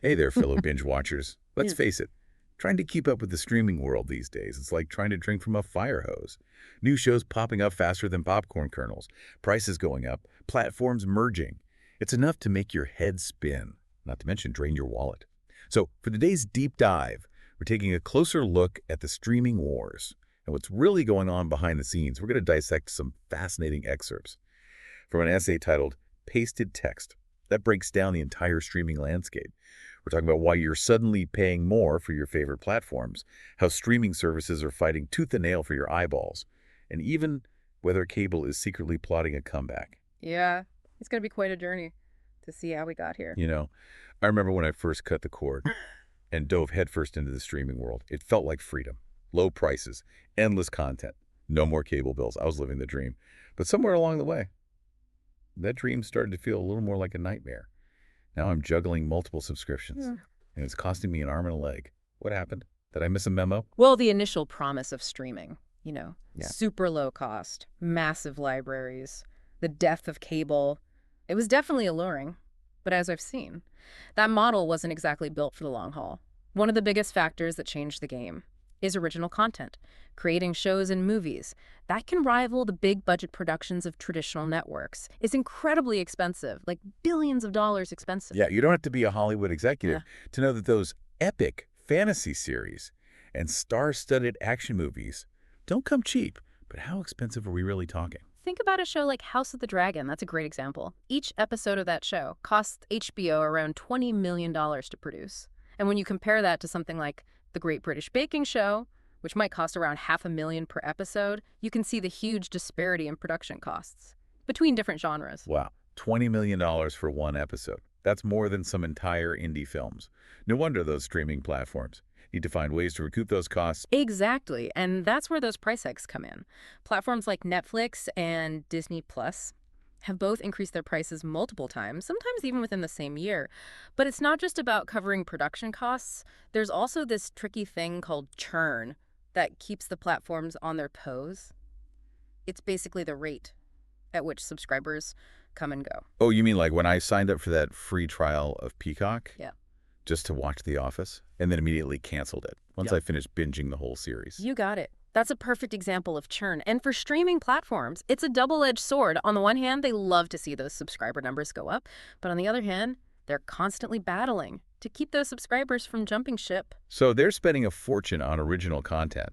Hey there, fellow binge watchers. Let's Yeah. face it, trying to keep up with the streaming world these days is like trying to drink from a fire hose. New shows popping up faster than popcorn kernels, prices going up, platforms merging. It's enough to make your head spin, not to mention drain your wallet. So, for today's deep dive, we're taking a closer look at the streaming wars and what's really going on behind the scenes. We're going to dissect some fascinating excerpts from an essay titled Pasted Text that breaks down the entire streaming landscape. We're talking about why you're suddenly paying more for your favorite platforms, how streaming services are fighting tooth and nail for your eyeballs, and even whether cable is secretly plotting a comeback. Yeah, it's going to be quite a journey to see how we got here. You know, I remember when I first cut the cord and dove headfirst into the streaming world. It felt like freedom. Low prices, endless content, no more cable bills. I was living the dream. But somewhere along the way, that dream started to feel a little more like a nightmare. Now I'm juggling multiple subscriptions, Yeah. and it's costing me an arm and a leg. What happened? Did I miss a memo? Well, the initial promise of streaming, Yeah. super low cost, massive libraries, the death of cable, it was definitely alluring. But as I've seen, that model wasn't exactly built for the long haul. One of the biggest factors that changed the game is original content, creating shows and movies. That can rival the big budget productions of traditional networks. It's incredibly expensive, like billions of dollars expensive. Yeah, you don't have to be a Hollywood executive Yeah. to know that those epic fantasy series and star-studded action movies don't come cheap. But how expensive are we really talking? Think about a show like House of the Dragon. That's a great example. Each episode of that show costs HBO around $20 million to produce. And when you compare that to something like The Great British Baking Show, which might cost around $500,000 per episode, you can see the huge disparity in production costs between different genres. Wow, $20 million for one episode. That's more than some entire indie films. No wonder those streaming platforms need to find ways to recoup those costs. Exactly, and that's where those price hikes come in. Platforms like Netflix and Disney Plus have both increased their prices multiple times, sometimes even within the same year. But it's not just about covering production costs. There's also this tricky thing called churn that keeps the platforms on their toes. It's basically the rate at which subscribers come and go. Oh, you mean like when I signed up for that free trial of Peacock? Yeah. Just to watch The Office, and then immediately canceled it once Yep. I finished binging the whole series. You got it. That's a perfect example of churn. And for streaming platforms, it's a double-edged sword. On the one hand, they love to see those subscriber numbers go up. But on the other hand, they're constantly battling to keep those subscribers from jumping ship. So they're spending a fortune on original content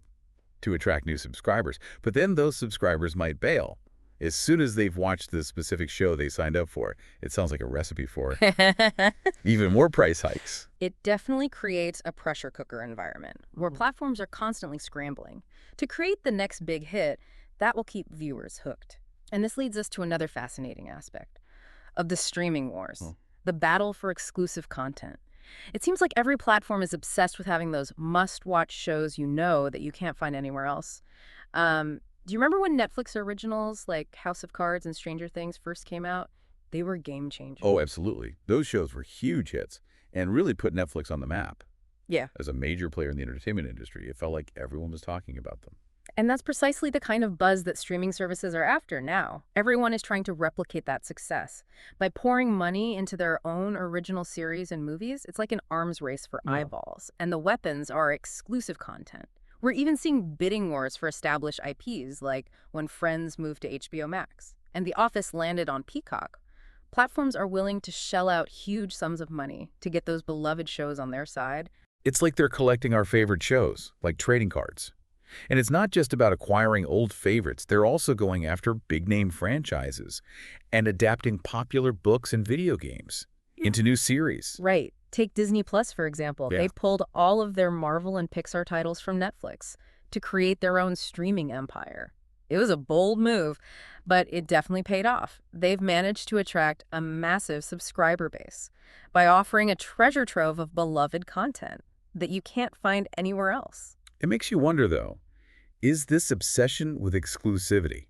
to attract new subscribers, but then those subscribers might bail as soon as they've watched the specific show they signed up for. It sounds like a recipe for even more price hikes. It definitely creates a pressure cooker environment where Mhm. platforms are constantly scrambling to create the next big hit that will keep viewers hooked. And this leads us to another fascinating aspect of the streaming wars, Hmm. the battle for exclusive content. It seems like every platform is obsessed with having those must-watch shows that you can't find anywhere else. Do you remember when Netflix originals like House of Cards and Stranger Things first came out? They were game changers. Oh, absolutely. Those shows were huge hits and really put Netflix on the map. Yeah. As a major player in the entertainment industry, it felt like everyone was talking about them. And that's precisely the kind of buzz that streaming services are after now. Everyone is trying to replicate that success. By pouring money into their own original series and movies, it's like an arms race for Yeah. eyeballs. And the weapons are exclusive content. We're even seeing bidding wars for established IPs, like when Friends moved to HBO Max and The Office landed on Peacock. Platforms are willing to shell out huge sums of money to get those beloved shows on their side. It's like they're collecting our favorite shows, like trading cards. And it's not just about acquiring old favorites. They're also going after big-name franchises and adapting popular books and video games into new series. Right. Take Disney Plus, for example. Yeah. They pulled all of their Marvel and Pixar titles from Netflix to create their own streaming empire. It was a bold move, but it definitely paid off. They've managed to attract a massive subscriber base by offering a treasure trove of beloved content that you can't find anywhere else. It makes you wonder, though, is this obsession with exclusivity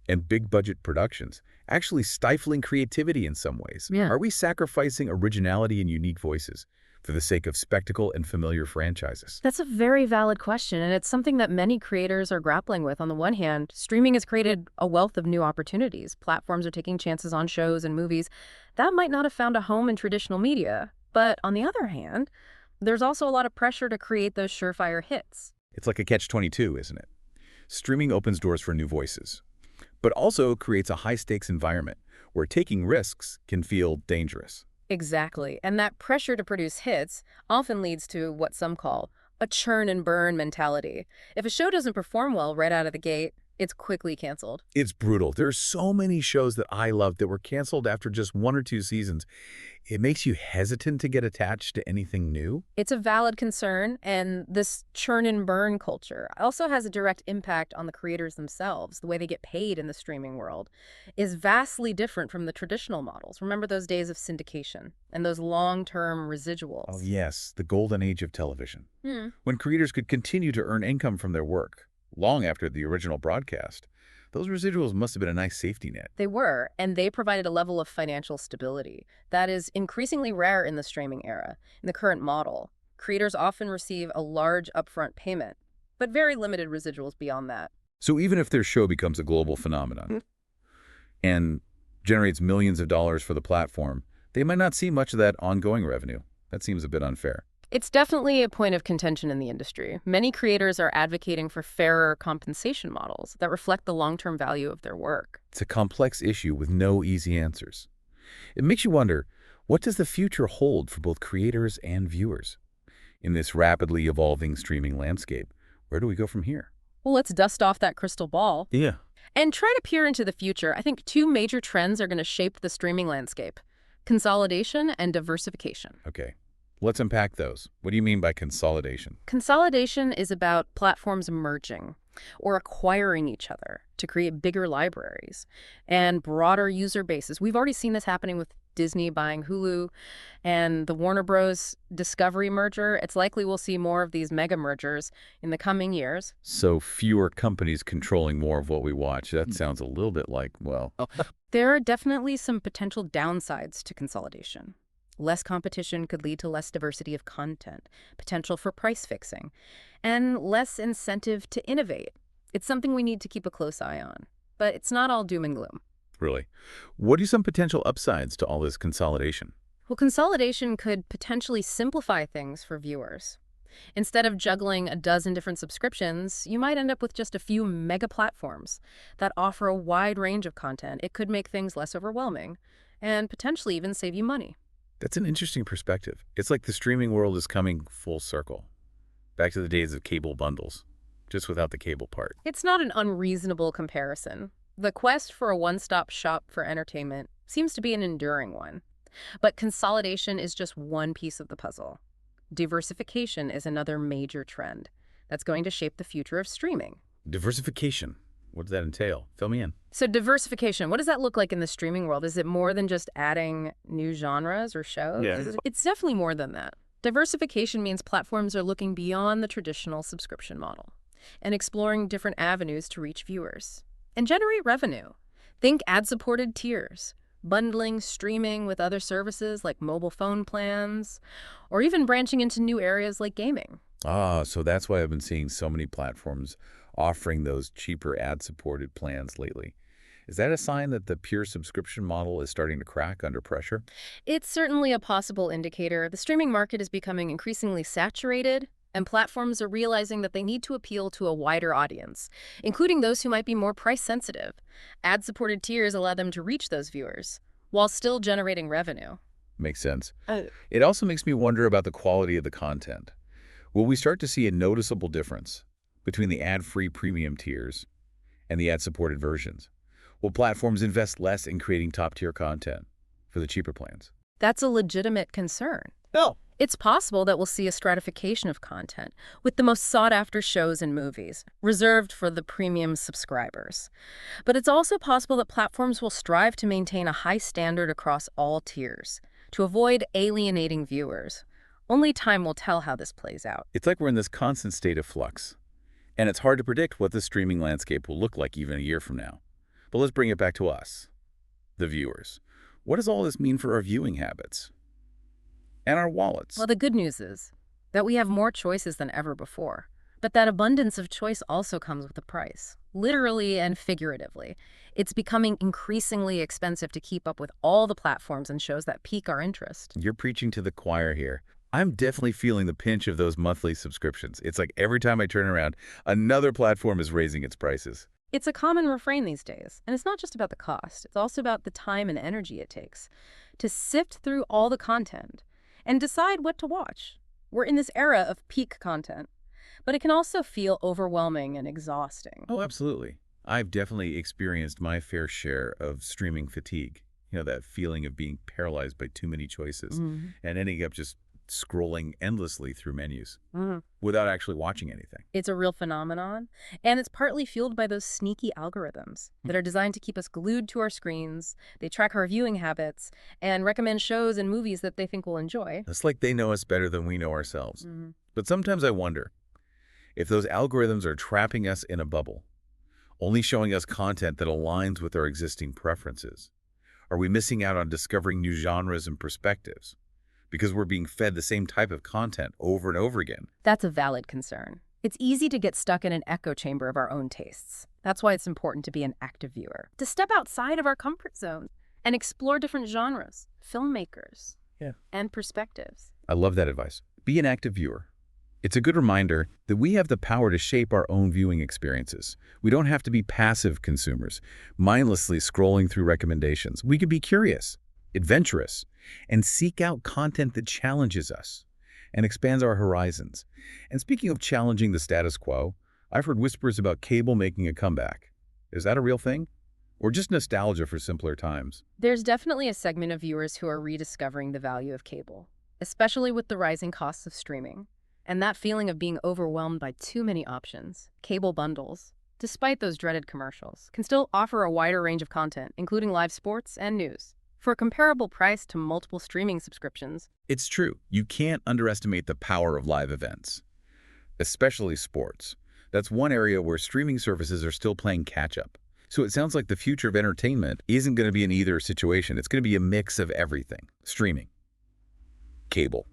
and big-budget productions actually stifling creativity in some ways? Yeah. Are we sacrificing originality and unique voices for the sake of spectacle and familiar franchises? That's a very valid question, and it's something that many creators are grappling with. On the one hand, streaming has created a wealth of new opportunities. Platforms are taking chances on shows and movies that might not have found a home in traditional media. But on the other hand, there's also a lot of pressure to create those surefire hits. It's like a catch-22, isn't it? Streaming opens doors for new voices, but also creates a high-stakes environment where taking risks can feel dangerous. Exactly. And that pressure to produce hits often leads to what some call a churn and burn mentality. If a show doesn't perform well right out of the gate, it's quickly canceled. It's brutal. There are so many shows that I love that were canceled after just 1 or 2 seasons. It makes you hesitant to get attached to anything new. It's a valid concern, and this churn and burn culture also has a direct impact on the creators themselves. The way they get paid in the streaming world is vastly different from the traditional models. Remember those days of syndication and those long-term residuals? Oh, yes, the golden age of television, Hmm. when creators could continue to earn income from their work long after the original broadcast. Those residuals must have been a nice safety net. They were, and they provided a level of financial stability that is increasingly rare in the streaming era. In the current model, creators often receive a large upfront payment, but very limited residuals beyond that. So even if their show becomes a global phenomenon and generates millions of dollars for the platform, they might not see much of that ongoing revenue. That seems a bit unfair. It's definitely a point of contention in the industry. Many creators are advocating for fairer compensation models that reflect the long-term value of their work. It's a complex issue with no easy answers. It makes you wonder, what does the future hold for both creators and viewers? In this rapidly evolving streaming landscape, where do we go from here? Well, let's dust off that crystal ball Yeah. and try to peer into the future. I think two major trends are going to shape the streaming landscape: consolidation and diversification. Okay. Let's unpack those. What do you mean by consolidation? Consolidation is about platforms merging or acquiring each other to create bigger libraries and broader user bases. We've already seen this happening with Disney buying Hulu and the Warner Bros. Discovery merger. It's likely we'll see more of these mega mergers in the coming years. So fewer companies controlling more of what we watch. That sounds a little bit like, well, There are definitely some potential downsides to consolidation. Less competition could lead to less diversity of content, potential for price fixing, and less incentive to innovate. It's something we need to keep a close eye on. But it's not all doom and gloom. really. What are some potential upsides to all this consolidation? Well, consolidation could potentially simplify things for viewers. Instead of juggling a dozen different subscriptions, you might end up with just a few mega platforms that offer a wide range of content. It could make things less overwhelming and potentially even save you money. That's an interesting perspective. It's like the streaming world is coming full circle. Back to the days of cable bundles, just without the cable part. It's not an unreasonable comparison. The quest for a one-stop shop for entertainment seems to be an enduring one. But consolidation is just one piece of the puzzle. Diversification is another major trend that's going to shape the future of streaming. Diversification. What does that entail? Fill me in. So diversification, what does that look like in the streaming world? Is it more than just adding new genres or shows? Yeah. It's definitely more than that. Diversification means platforms are looking beyond the traditional subscription model and exploring different avenues to reach viewers and generate revenue. Think ad-supported tiers, bundling streaming with other services like mobile phone plans, or even branching into new areas like gaming. Ah, so that's why I've been seeing so many platforms offering those cheaper ad-supported plans lately. Is that a sign that the pure subscription model is starting to crack under pressure? It's certainly a possible indicator. The streaming market is becoming increasingly saturated, and platforms are realizing that they need to appeal to a wider audience, including those who might be more price-sensitive. Ad-supported tiers allow them to reach those viewers, while still generating revenue. Makes sense. It also makes me wonder about the quality of the content. Will we start to see a noticeable difference between the ad-free premium tiers and the ad-supported versions? Will platforms invest less in creating top-tier content for the cheaper plans? That's a legitimate concern. No. It's possible that we'll see a stratification of content, with the most sought-after shows and movies reserved for the premium subscribers. But it's also possible that platforms will strive to maintain a high standard across all tiers, to avoid alienating viewers. Only time will tell how this plays out. It's like we're in this constant state of flux, and it's hard to predict what the streaming landscape will look like even a year from now. But let's bring it back to us, the viewers. What does all this mean for our viewing habits and our wallets? Well, the good news is that we have more choices than ever before. But that abundance of choice also comes with a price, literally and figuratively. It's becoming increasingly expensive to keep up with all the platforms and shows that pique our interest. You're preaching to the choir here. I'm definitely feeling the pinch of those monthly subscriptions. It's like every time I turn around, another platform is raising its prices. It's a common refrain these days, and it's not just about the cost, it's also about the time and energy it takes to sift through all the content and decide what to watch. We're in this era of peak content, but it can also feel overwhelming and exhausting. Oh, absolutely. I've definitely experienced my fair share of streaming fatigue. That feeling of being paralyzed by too many choices Mhm. and ending up just scrolling endlessly through menus Mhm. without actually watching anything. It's a real phenomenon, and it's partly fueled by those sneaky algorithms that are designed to keep us glued to our screens. They track our viewing habits and recommend shows and movies that they think we'll enjoy. It's like they know us better than we know ourselves. Mhm. But sometimes I wonder if those algorithms are trapping us in a bubble, only showing us content that aligns with our existing preferences. Are we missing out on discovering new genres and perspectives because we're being fed the same type of content over and over again? That's a valid concern. It's easy to get stuck in an echo chamber of our own tastes. That's why it's important to be an active viewer, to step outside of our comfort zone and explore different genres, filmmakers, Yeah. and perspectives. I love that advice. Be an active viewer. It's a good reminder that we have the power to shape our own viewing experiences. We don't have to be passive consumers, mindlessly scrolling through recommendations. We can be curious, adventurous, and seek out content that challenges us and expands our horizons. And speaking of challenging the status quo, I've heard whispers about cable making a comeback. Is that a real thing? Or just nostalgia for simpler times? There's definitely a segment of viewers who are rediscovering the value of cable, especially with the rising costs of streaming. And that feeling of being overwhelmed by too many options, cable bundles, despite those dreaded commercials, can still offer a wider range of content, including live sports and news, for a comparable price to multiple streaming subscriptions. It's true. You can't underestimate the power of live events, especially sports. That's one area where streaming services are still playing catch-up. So it sounds like the future of entertainment isn't going to be an either situation. It's going to be a mix of everything. Streaming, cable,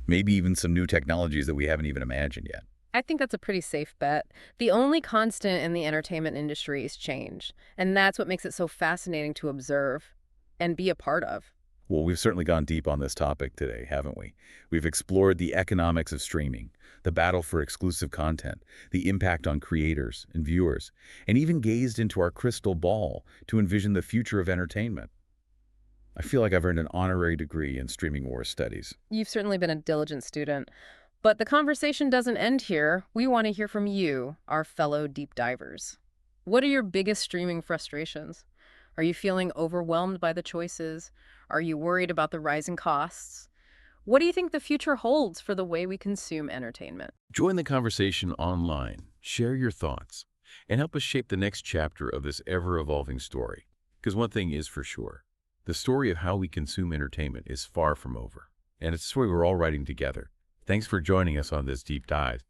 maybe even some new technologies that we haven't even imagined yet. I think that's a pretty safe bet. The only constant in the entertainment industry is change, and that's what makes it so fascinating to observe and be a part of. Well, we've certainly gone deep on this topic today, haven't we? We've explored the economics of streaming, the battle for exclusive content, the impact on creators and viewers, and even gazed into our crystal ball to envision the future of entertainment. I feel like I've earned an honorary degree in streaming war studies. You've certainly been a diligent student. But the conversation doesn't end here. We want to hear from you, our fellow deep divers. What are your biggest streaming frustrations? Are you feeling overwhelmed by the choices? Are you worried about the rising costs? What do you think the future holds for the way we consume entertainment? Join the conversation online, share your thoughts, and help us shape the next chapter of this ever-evolving story. Because one thing is for sure, the story of how we consume entertainment is far from over. And it's a story we're all writing together. Thanks for joining us on this deep dive.